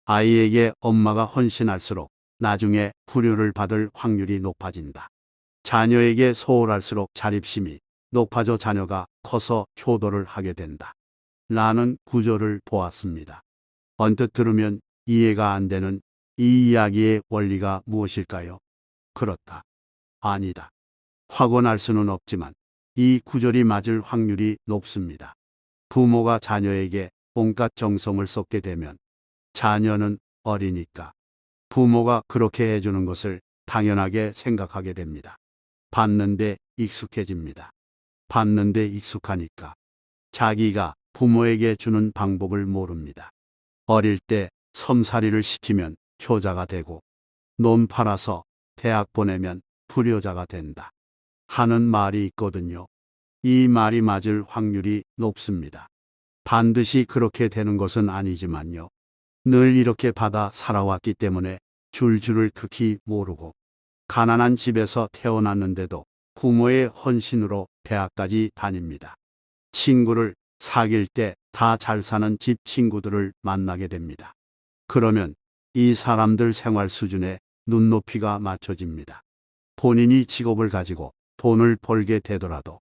아이에게 엄마가 헌신할수록 나중에 불효를 받을 확률이 높아진다. 자녀에게 소홀할수록 자립심이 높아져 자녀가 커서 효도를 하게 된다. 라는 구절을 보았습니다. 언뜻 들으면 이해가 안 되는 이 이야기의 원리가 무엇일까요? 그렇다. 아니다. 확언할 수는 없지만 이 구절이 맞을 확률이 높습니다. 부모가 자녀에게 온갖 정성을 쏟게 되면 자녀는 어리니까 부모가 그렇게 해주는 것을 당연하게 생각하게 됩니다. 받는데 익숙해집니다. 받는데 익숙하니까 자기가 부모에게 주는 방법을 모릅니다. 어릴 때 섬살이를 시키면 효자가 되고 논 팔아서 대학 보내면 불효자가 된다. 하는 말이 있거든요. 이 말이 맞을 확률이 높습니다. 반드시 그렇게 되는 것은 아니지만요. 늘 이렇게 받아 살아왔기 때문에 줄줄을 특히 모르고 가난한 집에서 태어났는데도 부모의 헌신으로 대학까지 다닙니다. 친구를 사귈 때 다 잘 사는 집 친구들을 만나게 됩니다. 그러면 이 사람들 생활 수준에 눈높이가 맞춰집니다. 본인이 직업을 가지고 돈을 벌게 되더라도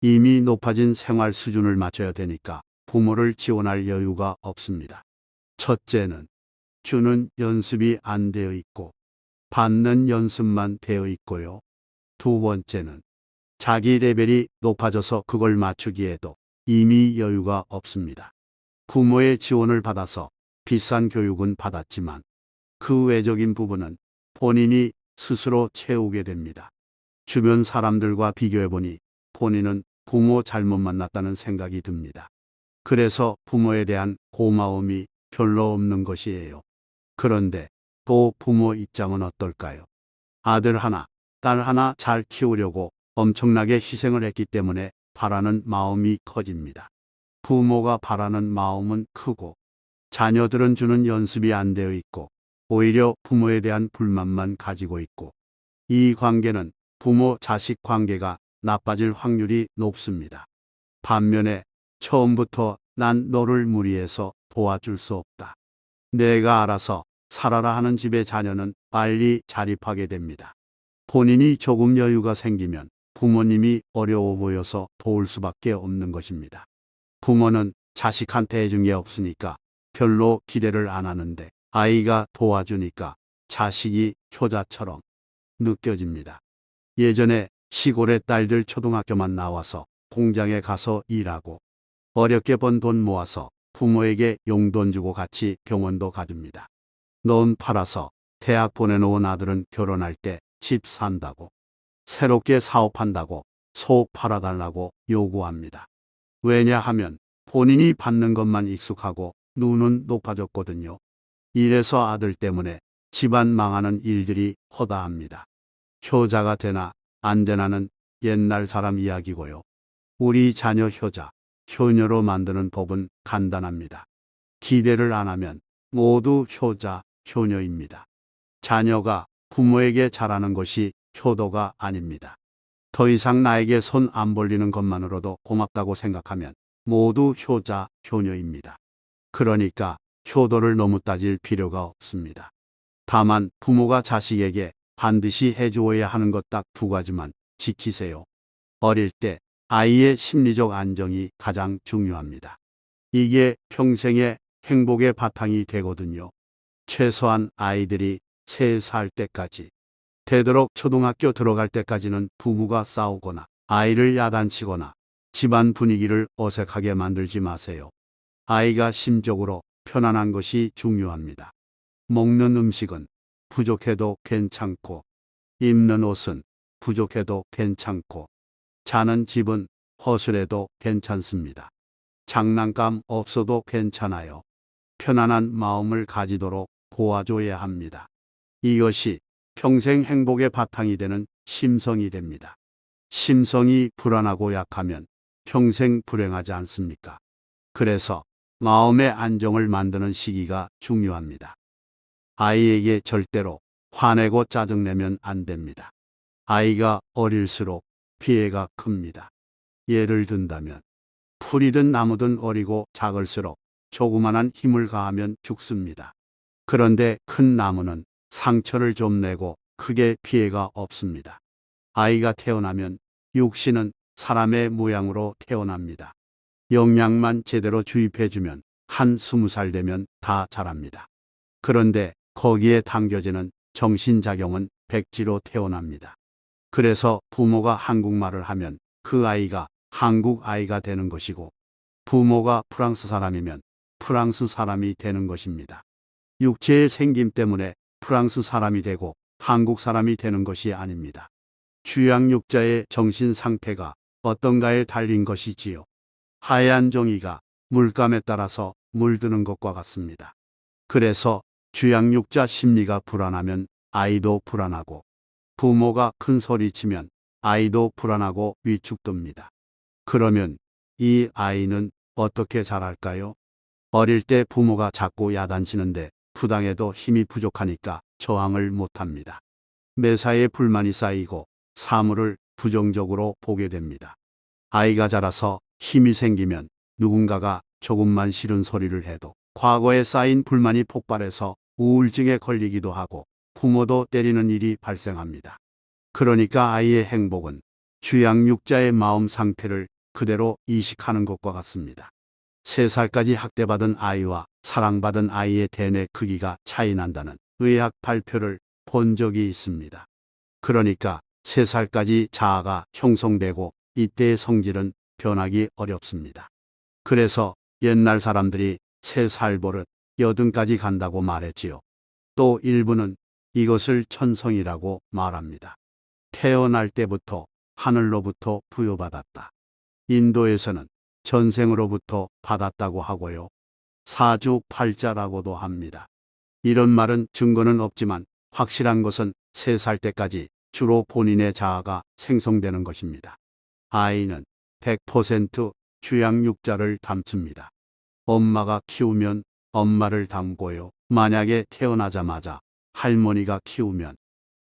이미 높아진 생활 수준을 맞춰야 되니까 부모를 지원할 여유가 없습니다. 첫째는 주는 연습이 안 되어 있고 받는 연습만 되어 있고요. 두 번째는 자기 레벨이 높아져서 그걸 맞추기에도 이미 여유가 없습니다. 부모의 지원을 받아서 비싼 교육은 받았지만 그 외적인 부분은 본인이 스스로 채우게 됩니다. 주변 사람들과 비교해보니 본인은 부모 잘못 만났다는 생각이 듭니다. 그래서 부모에 대한 고마움이 별로 없는 것이에요. 그런데 또 부모 입장은 어떨까요? 아들 하나, 딸 하나 잘 키우려고 엄청나게 희생을 했기 때문에 바라는 마음이 커집니다. 부모가 바라는 마음은 크고 자녀들은 주는 연습이 안 되어 있고 오히려 부모에 대한 불만만 가지고 있고 이 관계는 부모 자식 관계가 나빠질 확률이 높습니다. 반면에 처음부터 난 너를 무리해서 도와줄 수 없다. 내가 알아서 살아라 하는 집의 자녀는 빨리 자립하게 됩니다. 본인이 조금 여유가 생기면 부모님이 어려워 보여서 도울 수밖에 없는 것입니다. 부모는 자식한테 해준 게 없으니까 별로 기대를 안 하는데 아이가 도와주니까 자식이 효자처럼 느껴집니다. 예전에 시골의 딸들 초등학교만 나와서 공장에 가서 일하고 어렵게 번 돈 모아서 부모에게 용돈 주고 같이 병원도 가줍니다. 논 팔아서 대학 보내놓은 아들은 결혼할 때 집 산다고 새롭게 사업한다고 속 팔아달라고 요구합니다. 왜냐하면 본인이 받는 것만 익숙하고 눈은 높아졌거든요. 이래서 아들 때문에 집안 망하는 일들이 허다합니다. 효자가 되나 안 되나는 옛날 사람 이야기고요. 우리 자녀 효자, 효녀로 만드는 법은 간단합니다. 기대를 안 하면 모두 효자, 효녀입니다. 자녀가 부모에게 잘하는 것이 효도가 아닙니다. 더 이상 나에게 손 안 벌리는 것만으로도 고맙다고 생각하면 모두 효자, 효녀입니다. 그러니까 효도를 너무 따질 필요가 없습니다. 다만 부모가 자식에게 반드시 해주어야 하는 것 딱 두 가지만 지키세요. 어릴 때 아이의 심리적 안정이 가장 중요합니다. 이게 평생의 행복의 바탕이 되거든요. 최소한 아이들이 3살 때까지, 되도록 초등학교 들어갈 때까지는 부부가 싸우거나 아이를 야단치거나 집안 분위기를 어색하게 만들지 마세요. 아이가 심적으로 편안한 것이 중요합니다. 먹는 음식은 부족해도 괜찮고, 입는 옷은 부족해도 괜찮고, 자는 집은 허술해도 괜찮습니다. 장난감 없어도 괜찮아요. 편안한 마음을 가지도록 도와줘야 합니다. 이것이 평생 행복의 바탕이 되는 심성이 됩니다. 심성이 불안하고 약하면 평생 불행하지 않습니까? 그래서 마음의 안정을 만드는 시기가 중요합니다. 아이에게 절대로 화내고 짜증내면 안 됩니다. 아이가 어릴수록 피해가 큽니다. 예를 든다면 풀이든 나무든 어리고 작을수록 조그만한 힘을 가하면 죽습니다. 그런데 큰 나무는 상처를 좀 내고 크게 피해가 없습니다. 아이가 태어나면 육신은 사람의 모양으로 태어납니다. 영양만 제대로 주입해주면 한 20살 되면 다 자랍니다. 그런데 거기에 담겨지는 정신작용은 백지로 태어납니다. 그래서 부모가 한국말을 하면 그 아이가 한국 아이가 되는 것이고, 부모가 프랑스 사람이면 프랑스 사람이 되는 것입니다. 육체의 생김 때문에 프랑스 사람이 되고 한국 사람이 되는 것이 아닙니다. 주양육자의 정신 상태가 어떤가에 달린 것이지요. 하얀 종이가 물감에 따라서 물드는 것과 같습니다. 그래서 주양육자 심리가 불안하면 아이도 불안하고, 부모가 큰 소리 치면 아이도 불안하고 위축됩니다. 그러면 이 아이는 어떻게 자랄까요? 어릴 때 부모가 자꾸 야단치는데 부당해도 힘이 부족하니까 저항을 못합니다. 매사에 불만이 쌓이고 사물을 부정적으로 보게 됩니다. 아이가 자라서 힘이 생기면 누군가가 조금만 싫은 소리를 해도 과거에 쌓인 불만이 폭발해서 우울증에 걸리기도 하고 부모도 때리는 일이 발생합니다. 그러니까 아이의 행복은 주양육자의 마음 상태를 그대로 이식하는 것과 같습니다. 3살까지 학대받은 아이와 사랑받은 아이의 대뇌 크기가 차이 난다는 의학 발표를 본 적이 있습니다. 그러니까 3살까지 자아가 형성되고 이때의 성질은 변하기 어렵습니다. 그래서 옛날 사람들이 3살 버릇 80까지 간다고 말했지요. 또 일부는 이것을 천성이라고 말합니다. 태어날 때부터 하늘로부터 부여받았다. 인도에서는 전생으로부터 받았다고 하고요. 사주팔자라고도 합니다. 이런 말은 증거는 없지만 확실한 것은 3살 때까지 주로 본인의 자아가 생성되는 것입니다. 아이는 100% 주양육자를 닮습니다. 엄마가 키우면 엄마를 닮고요. 만약에 태어나자마자 할머니가 키우면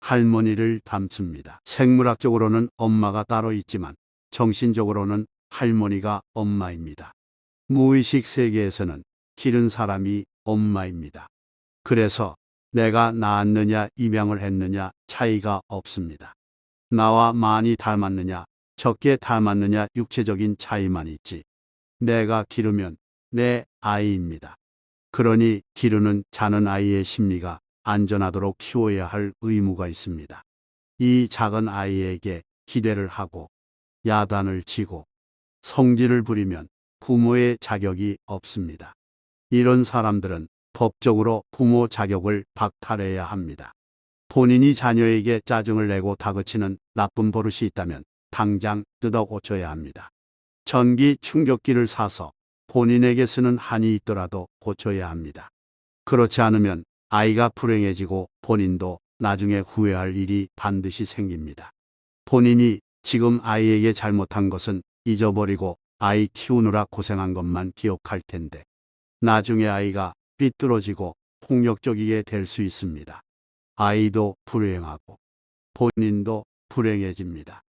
할머니를 닮습니다. 생물학적으로는 엄마가 따로 있지만 정신적으로는 할머니가 엄마입니다. 무의식 세계에서는 기른 사람이 엄마입니다. 그래서 내가 낳았느냐 입양을 했느냐 차이가 없습니다. 나와 많이 닮았느냐 적게 닮았느냐 육체적인 차이만 있지. 내가 기르면 내 아이입니다. 그러니 기르는 자는 아이의 심리가 안전하도록 키워야 할 의무가 있습니다. 이 작은 아이에게 기대를 하고 야단을 치고 성질을 부리면 부모의 자격이 없습니다. 이런 사람들은 법적으로 부모 자격을 박탈해야 합니다. 본인이 자녀에게 짜증을 내고 다그치는 나쁜 버릇이 있다면 당장 뜯어 고쳐야 합니다. 전기 충격기를 사서 본인에게 쓰는 한이 있더라도 고쳐야 합니다. 그렇지 않으면 아이가 불행해지고 본인도 나중에 후회할 일이 반드시 생깁니다. 본인이 지금 아이에게 잘못한 것은 잊어버리고 아이 키우느라 고생한 것만 기억할 텐데 나중에 아이가 삐뚤어지고 폭력적이게 될 수 있습니다. 아이도 불행하고 본인도 불행해집니다.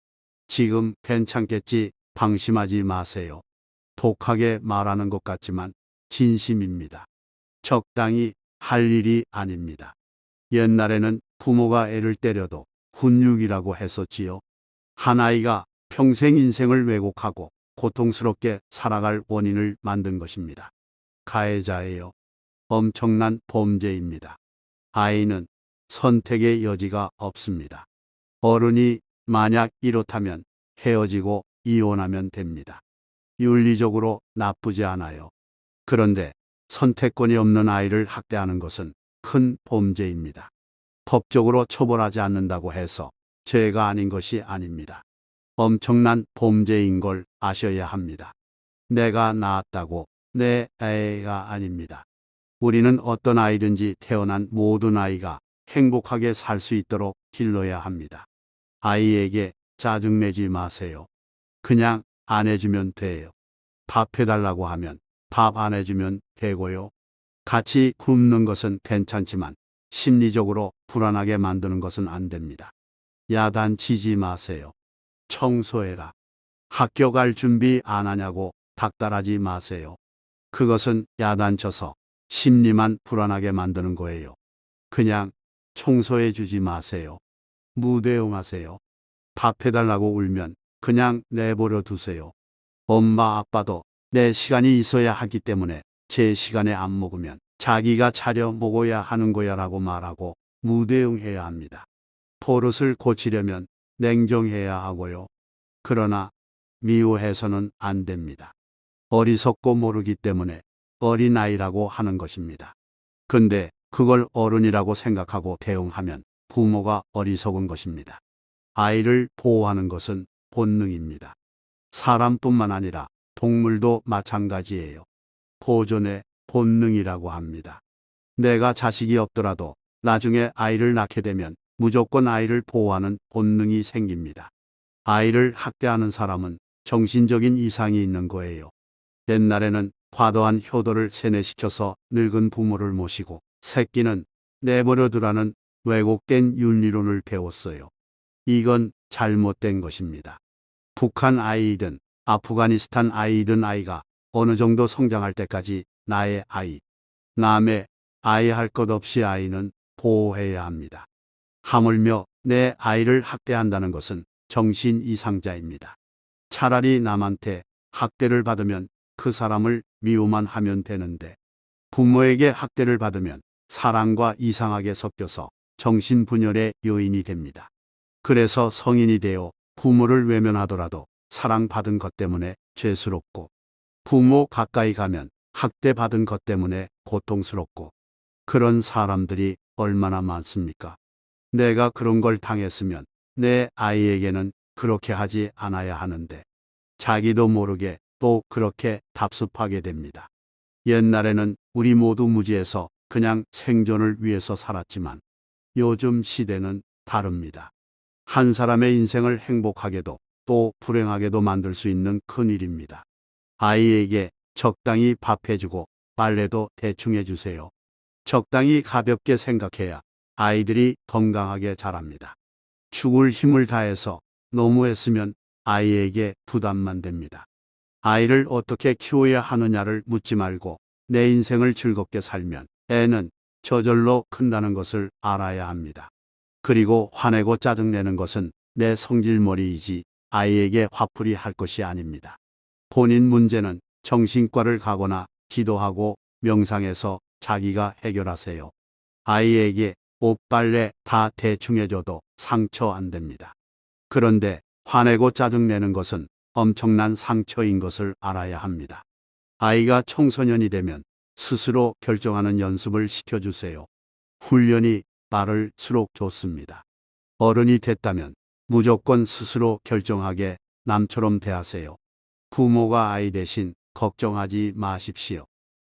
지금 괜찮겠지 방심하지 마세요. 독하게 말하는 것 같지만 진심입니다. 적당히 할 일이 아닙니다. 옛날에는 부모가 애를 때려도 훈육이라고 했었지요. 한 아이가 평생 인생을 왜곡하고 고통스럽게 살아갈 원인을 만든 것입니다. 가해자예요. 엄청난 범죄입니다. 아이는 선택의 여지가 없습니다. 어른이 만약 이렇다면 헤어지고 이혼하면 됩니다. 윤리적으로 나쁘지 않아요. 그런데 선택권이 없는 아이를 학대하는 것은 큰 범죄입니다. 법적으로 처벌하지 않는다고 해서 죄가 아닌 것이 아닙니다. 엄청난 범죄인 걸 아셔야 합니다. 내가 낳았다고 내 애가 아닙니다. 우리는 어떤 아이든지 태어난 모든 아이가 행복하게 살 수 있도록 길러야 합니다. 아이에게 짜증내지 마세요. 그냥 안 해주면 돼요. 밥 해달라고 하면 밥 안 해주면 되고요. 같이 굶는 것은 괜찮지만 심리적으로 불안하게 만드는 것은 안 됩니다. 야단치지 마세요. 청소해라. 학교 갈 준비 안 하냐고 닥달하지 마세요. 그것은 야단쳐서 심리만 불안하게 만드는 거예요. 그냥 청소해 주지 마세요. 무대응하세요. 밥 해달라고 울면 그냥 내버려 두세요. 엄마 아빠도 내 시간이 있어야 하기 때문에 제 시간에 안 먹으면 자기가 차려 먹어야 하는 거야 라고 말하고 무대응해야 합니다. 버릇을 고치려면 냉정해야 하고요. 그러나 미워해서는 안 됩니다. 어리석고 모르기 때문에 어린아이라고 하는 것입니다. 근데 그걸 어른이라고 생각하고 대응하면 부모가 어리석은 것입니다. 아이를 보호하는 것은 본능입니다. 사람뿐만 아니라 동물도 마찬가지예요. 보존의 본능이라고 합니다. 내가 자식이 없더라도 나중에 아이를 낳게 되면 무조건 아이를 보호하는 본능이 생깁니다. 아이를 학대하는 사람은 정신적인 이상이 있는 거예요. 옛날에는 과도한 효도를 세뇌시켜서 늙은 부모를 모시고 새끼는 내버려 두라는 왜곡된 윤리론을 배웠어요. 이건 잘못된 것입니다. 북한 아이이든 아프가니스탄 아이이든 아이가 어느 정도 성장할 때까지 나의 아이, 남의 아이 할 것 없이 아이는 보호해야 합니다. 하물며 내 아이를 학대한다는 것은 정신 이상자입니다. 차라리 남한테 학대를 받으면 그 사람을 미워만 하면 되는데 부모에게 학대를 받으면 사랑과 이상하게 섞여서 정신분열의 요인이 됩니다. 그래서 성인이 되어 부모를 외면하더라도 사랑받은 것 때문에 죄스럽고 부모 가까이 가면 학대받은 것 때문에 고통스럽고 그런 사람들이 얼마나 많습니까? 내가 그런 걸 당했으면 내 아이에게는 그렇게 하지 않아야 하는데 자기도 모르게 또 그렇게 답습하게 됩니다. 옛날에는 우리 모두 무지해서 그냥 생존을 위해서 살았지만 요즘 시대는 다릅니다. 한 사람의 인생을 행복하게도 또 불행하게도 만들 수 있는 큰 일입니다. 아이에게 적당히 밥 해주고 빨래도 대충 해주세요. 적당히 가볍게 생각해야 아이들이 건강하게 자랍니다. 죽을 힘을 다해서 너무 했으면 아이에게 부담만 됩니다. 아이를 어떻게 키워야 하느냐를 묻지 말고 내 인생을 즐겁게 살면 애는 저절로 큰다는 것을 알아야 합니다. 그리고 화내고 짜증내는 것은 내 성질머리이지 아이에게 화풀이 할 것이 아닙니다. 본인 문제는 정신과를 가거나 기도하고 명상해서 자기가 해결하세요. 아이에게 옷 빨래 다 대충 해줘도 상처 안 됩니다. 그런데 화내고 짜증내는 것은 엄청난 상처인 것을 알아야 합니다. 아이가 청소년이 되면 스스로 결정하는 연습을 시켜주세요. 훈련이 빠를수록 좋습니다. 어른이 됐다면 무조건 스스로 결정하게 남처럼 대하세요. 부모가 아이 대신 걱정하지 마십시오.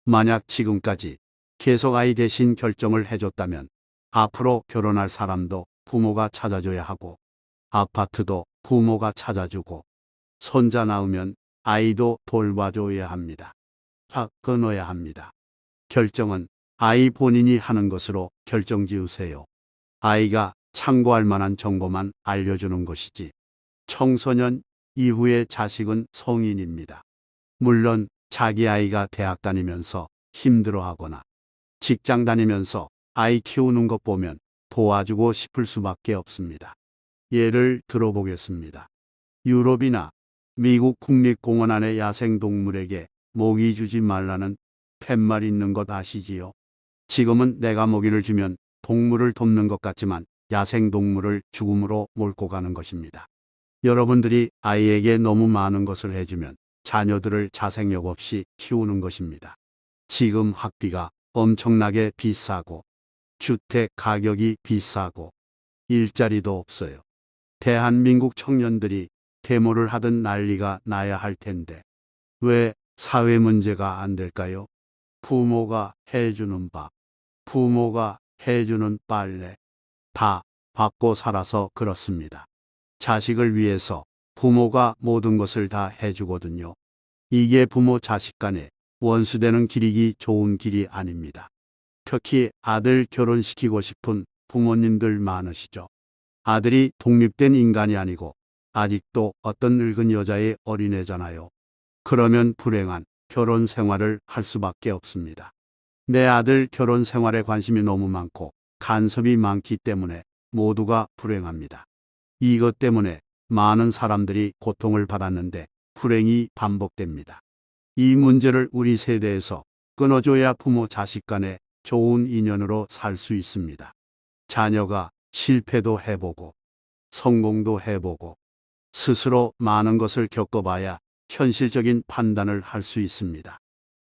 만약 지금까지 계속 아이 대신 결정을 해줬다면 앞으로 결혼할 사람도 부모가 찾아줘야 하고 아파트도 부모가 찾아주고 손자 낳으면 아이도 돌봐줘야 합니다. 확 끊어야 합니다. 결정은 아이 본인이 하는 것으로 결정지으세요. 아이가 참고할 만한 정보만 알려주는 것이지 청소년 이후의 자식은 성인입니다. 물론 자기 아이가 대학 다니면서 힘들어하거나 직장 다니면서 아이 키우는 것 보면 도와주고 싶을 수밖에 없습니다. 예를 들어보겠습니다. 유럽이나 미국 국립공원 안의 야생동물에게 먹이 주지 말라는 팻말 있는 것 아시지요? 지금은 내가 먹이를 주면 동물을 돕는 것 같지만 야생동물을 죽음으로 몰고 가는 것입니다. 여러분들이 아이에게 너무 많은 것을 해주면 자녀들을 자생력 없이 키우는 것입니다. 지금 학비가 엄청나게 비싸고 주택 가격이 비싸고 일자리도 없어요. 대한민국 청년들이 데모를 하든 난리가 나야 할 텐데 왜 사회 문제가 안 될까요? 부모가 해주는 밥, 부모가 해주는 빨래 다 받고 살아서 그렇습니다. 자식을 위해서 부모가 모든 것을 다 해주거든요. 이게 부모 자식 간에 원수되는 길이기 좋은 길이 아닙니다. 특히 아들 결혼시키고 싶은 부모님들 많으시죠. 아들이 독립된 인간이 아니고 아직도 어떤 늙은 여자의 어린애잖아요. 그러면 불행한 결혼 생활을 할 수밖에 없습니다. 내 아들 결혼 생활에 관심이 너무 많고 간섭이 많기 때문에 모두가 불행합니다. 이것 때문에 많은 사람들이 고통을 받았는데 불행이 반복됩니다. 이 문제를 우리 세대에서 끊어줘야 부모 자식 간에 좋은 인연으로 살 수 있습니다. 자녀가 실패도 해보고 성공도 해보고 스스로 많은 것을 겪어봐야 현실적인 판단을 할 수 있습니다.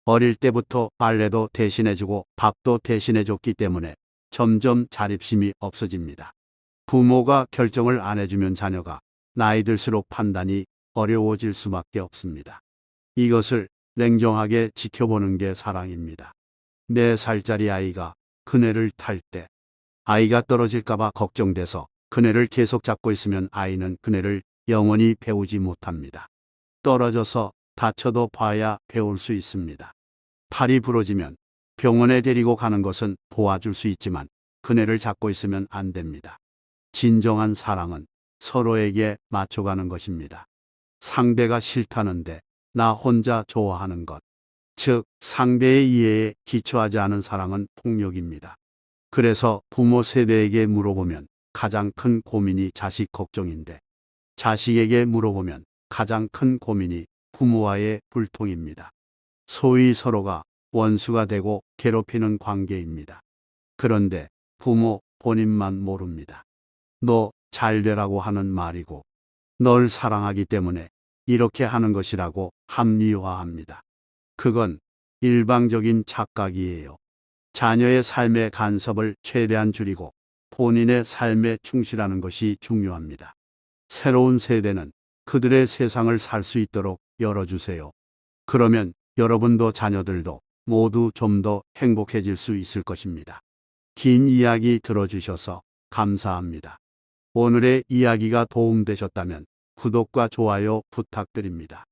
어릴 때부터 빨래도 대신해주고 밥도 대신해줬기 때문에 점점 자립심이 없어집니다. 부모가 결정을 안 해주면 자녀가 나이 들수록 판단이 어려워질 수밖에 없습니다. 이것을 냉정하게 지켜보는 게 사랑입니다. 4살짜리 아이가 그네를 탈 때 아이가 떨어질까봐 걱정돼서 그네를 계속 잡고 있으면 아이는 그네를 영원히 배우지 못합니다. 떨어져서 다쳐도 봐야 배울 수 있습니다. 팔이 부러지면 병원에 데리고 가는 것은 도와줄 수 있지만 그네를 잡고 있으면 안 됩니다. 진정한 사랑은 서로에게 맞춰가는 것입니다. 상대가 싫다는데 나 혼자 좋아하는 것. 즉, 상대의 이해에 기초하지 않은 사랑은 폭력입니다. 그래서 부모 세대에게 물어보면 가장 큰 고민이 자식 걱정인데 자식에게 물어보면 가장 큰 고민이 부모와의 불통입니다. 소위 서로가 원수가 되고 괴롭히는 관계입니다. 그런데 부모 본인만 모릅니다. 너 잘 되라고 하는 말이고 널 사랑하기 때문에 이렇게 하는 것이라고 합리화합니다. 그건 일방적인 착각이에요. 자녀의 삶의 간섭을 최대한 줄이고 본인의 삶에 충실하는 것이 중요합니다. 새로운 세대는 그들의 세상을 살 수 있도록 열어주세요. 그러면 여러분도 자녀들도 모두 좀 더 행복해질 수 있을 것입니다. 긴 이야기 들어주셔서 감사합니다. 오늘의 이야기가 도움되셨다면 구독과 좋아요 부탁드립니다.